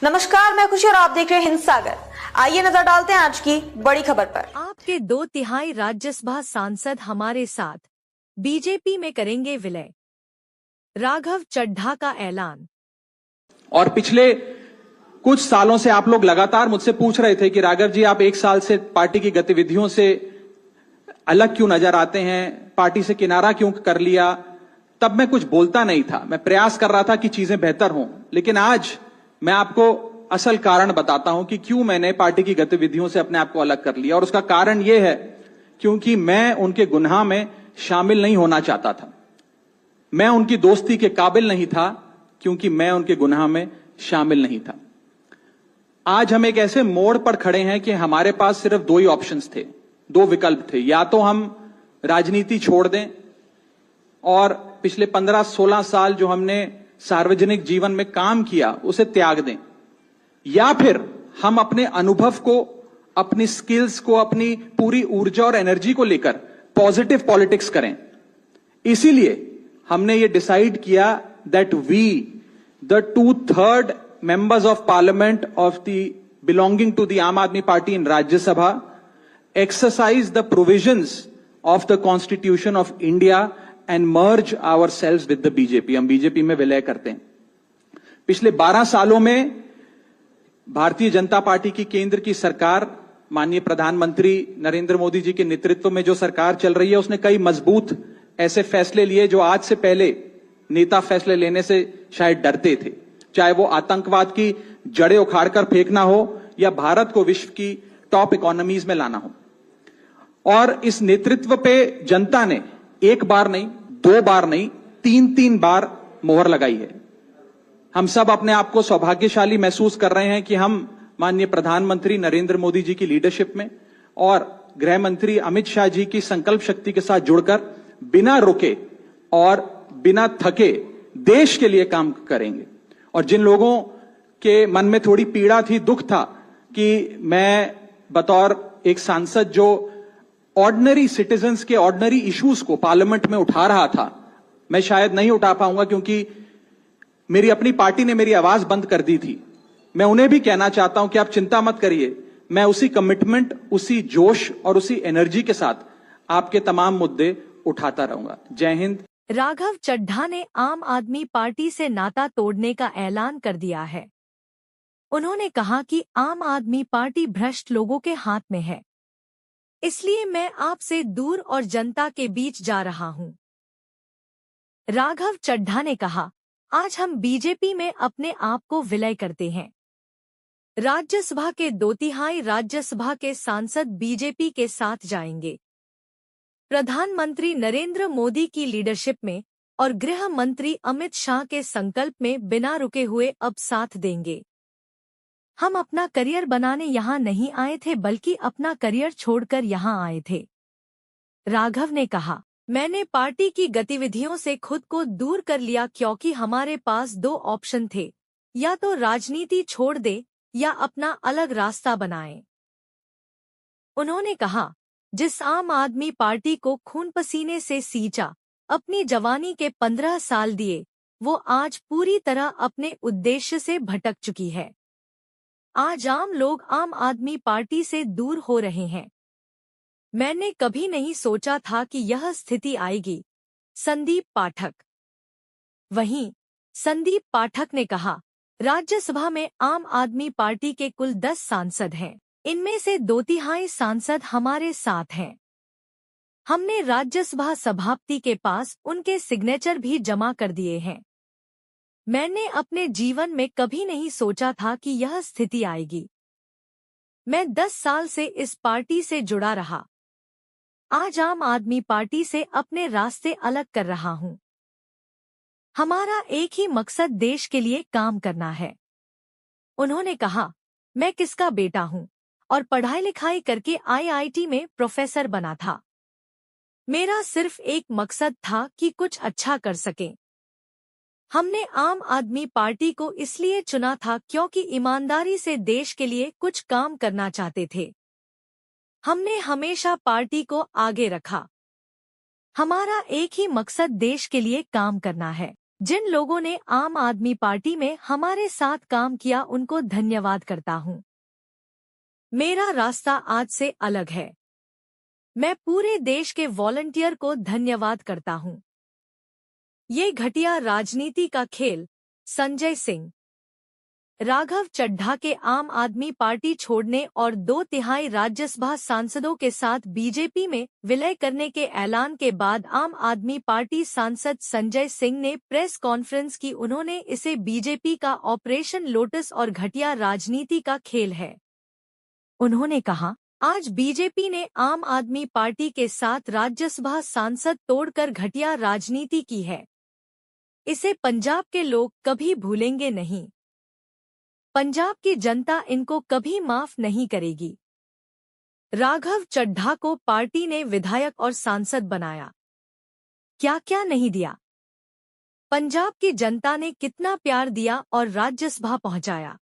नमस्कार, मैं खुशी और आप देख रहे हैं हिंद सागर। आइए नजर डालते हैं आज की बड़ी खबर पर। आपके 2/3 राज्यसभा सांसद हमारे साथ, बीजेपी में करेंगे विलय, राघव चड्ढा का ऐलान। और पिछले कुछ सालों से आप लोग लगातार मुझसे पूछ रहे थे कि राघव जी, आप एक साल से पार्टी की गतिविधियों से अलग क्यों नजर आते हैं, पार्टी से किनारा क्यों कर लिया। तब मैं कुछ बोलता नहीं था, मैं प्रयास कर रहा था कि चीजें बेहतर हों। लेकिन आज मैं आपको असल कारण बताता हूं कि क्यों मैंने पार्टी की गतिविधियों से अपने आप को अलग कर लिया। और उसका कारण यह है क्योंकि मैं उनके गुनाह में शामिल नहीं होना चाहता था। मैं उनकी दोस्ती के काबिल नहीं था क्योंकि मैं उनके गुनाह में शामिल नहीं था। आज हम एक ऐसे मोड़ पर खड़े हैं कि हमारे पास सिर्फ दो ही ऑप्शंस थे, दो विकल्प थे। या तो हम राजनीति छोड़ दें और पिछले 15-16 साल जो हमने सार्वजनिक जीवन में काम किया उसे त्याग दें, या फिर हम अपने अनुभव को, अपनी स्किल्स को, अपनी पूरी ऊर्जा और एनर्जी को लेकर पॉजिटिव पॉलिटिक्स करें। इसीलिए हमने ये डिसाइड किया that we, the 2/3 members of parliament of the belonging to the Aam Aadmi Party in Rajya Sabha, exercise the provisions of the Constitution of India and merge ourselves with the BJP। हम BJP में विलय करते हैं। पिछले 12 सालों में Bharatiya Janata party की केंद्र की सरकार, माननीय प्रधानमंत्री नरेंद्र मोदी जी के नेतृत्व में जो सरकार चल रही है, उसने कई मजबूत ऐसे फैसले लिए जो आज से पहले नेता फैसले लेने से शायद डरते थे। चाहे वो आतंकवाद की जड़ें उखाड़कर फेंकना हो या भारत को विश्व की टॉप इकोनॉमीज में लाना हो। और इस नेतृत्व पे जनता ने एक बार नहीं, 2 बार नहीं, 3 बार मोहर लगाई है। हम सब अपने आप को सौभाग्यशाली महसूस कर रहे हैं कि हम माननीय प्रधानमंत्री नरेंद्र मोदी जी की लीडरशिप में और गृह मंत्री अमित शाह जी की संकल्प शक्ति के साथ जुड़कर बिना रुके और बिना थके देश के लिए काम करेंगे। और जिन लोगों के मन में थोड़ी पीड़ा थी, दुख था कि मैं बतौर एक सांसद जो ऑर्डिनरी सिटीजन्स के ऑर्डिनरी इश्यूज को पार्लियामेंट में उठा रहा था, मैं शायद नहीं उठा पाऊंगा क्योंकि मेरी अपनी पार्टी ने मेरी आवाज बंद कर दी थी। मैं उन्हें भी कहना चाहता हूं कि आप चिंता मत करिए, मैं उसी कमिटमेंट, उसी जोश और उसी एनर्जी के साथ आपके तमाम मुद्दे उठाता रहूंगा। जय हिंद। राघव चड्ढा ने आम आदमी पार्टी से नाता तोड़ने का ऐलान कर दिया है। उन्होंने कहा कि आम आदमी पार्टी भ्रष्ट लोगों के हाथ में है, इसलिए मैं आपसे दूर और जनता के बीच जा रहा हूं। राघव चड्ढा ने कहा, आज हम बीजेपी में अपने आप को विलय करते हैं। राज्यसभा के 2/3 राज्यसभा के सांसद बीजेपी के साथ जाएंगे। प्रधानमंत्री नरेंद्र मोदी की लीडरशिप में और गृह मंत्री अमित शाह के संकल्प में बिना रुके हुए अब साथ देंगे। हम अपना करियर बनाने यहाँ नहीं आए थे, बल्कि अपना करियर छोड़कर यहाँ आए थे। राघव ने कहा, मैंने पार्टी की गतिविधियों से खुद को दूर कर लिया क्योंकि हमारे पास 2 ऑप्शन थे, या तो राजनीति छोड़ दे या अपना अलग रास्ता बनाएं। उन्होंने कहा, जिस आम आदमी पार्टी को खून पसीने से सींचा, अपनी जवानी के 15 साल दिए, वो आज पूरी तरह अपने उद्देश्य से भटक चुकी है। आज आम लोग आम आदमी पार्टी से दूर हो रहे हैं। मैंने कभी नहीं सोचा था कि यह स्थिति आएगी। संदीप पाठक। वहीं संदीप पाठक ने कहा, राज्यसभा में आम आदमी पार्टी के कुल 10 सांसद हैं, इनमें से 2/3 सांसद हमारे साथ हैं। हमने राज्यसभा सभापति के पास उनके सिग्नेचर भी जमा कर दिए हैं। मैंने अपने जीवन में कभी नहीं सोचा था कि यह स्थिति आएगी। मैं 10 साल से इस पार्टी से जुड़ा रहा। आज आम आदमी पार्टी से अपने रास्ते अलग कर रहा हूं। हमारा एक ही मकसद देश के लिए काम करना है। उन्होंने कहा, मैं किसका बेटा हूं और पढ़ाई लिखाई करके IIT में प्रोफेसर बना था। मेरा सिर्फ एक मकसद था कि कुछ अच्छा कर सकें। हमने आम आदमी पार्टी को इसलिए चुना था क्योंकि ईमानदारी से देश के लिए कुछ काम करना चाहते थे। हमने हमेशा पार्टी को आगे रखा। हमारा एक ही मकसद देश के लिए काम करना है। जिन लोगों ने आम आदमी पार्टी में हमारे साथ काम किया उनको धन्यवाद करता हूं। मेरा रास्ता आज से अलग है। मैं पूरे देश के वॉलंटियर को धन्यवाद करता हूं। ये घटिया राजनीति का खेल। संजय सिंह। राघव चड्ढा के आम आदमी पार्टी छोड़ने और 2/3 राज्यसभा सांसदों के साथ बीजेपी में विलय करने के ऐलान के बाद आम आदमी पार्टी सांसद संजय सिंह ने प्रेस कॉन्फ्रेंस की। उन्होंने इसे बीजेपी का ऑपरेशन लोटस और घटिया राजनीति का खेल है। उन्होंने कहा, आज बीजेपी ने आम आदमी पार्टी के साथ राज्यसभा सांसद तोड़कर घटिया राजनीति की है। इसे पंजाब के लोग कभी भूलेंगे नहीं। पंजाब की जनता इनको कभी माफ नहीं करेगी। राघव चड्ढा को पार्टी ने विधायक और सांसद बनाया। क्या क्या नहीं दिया। पंजाब की जनता ने कितना प्यार दिया और राज्यसभा पहुंचाया।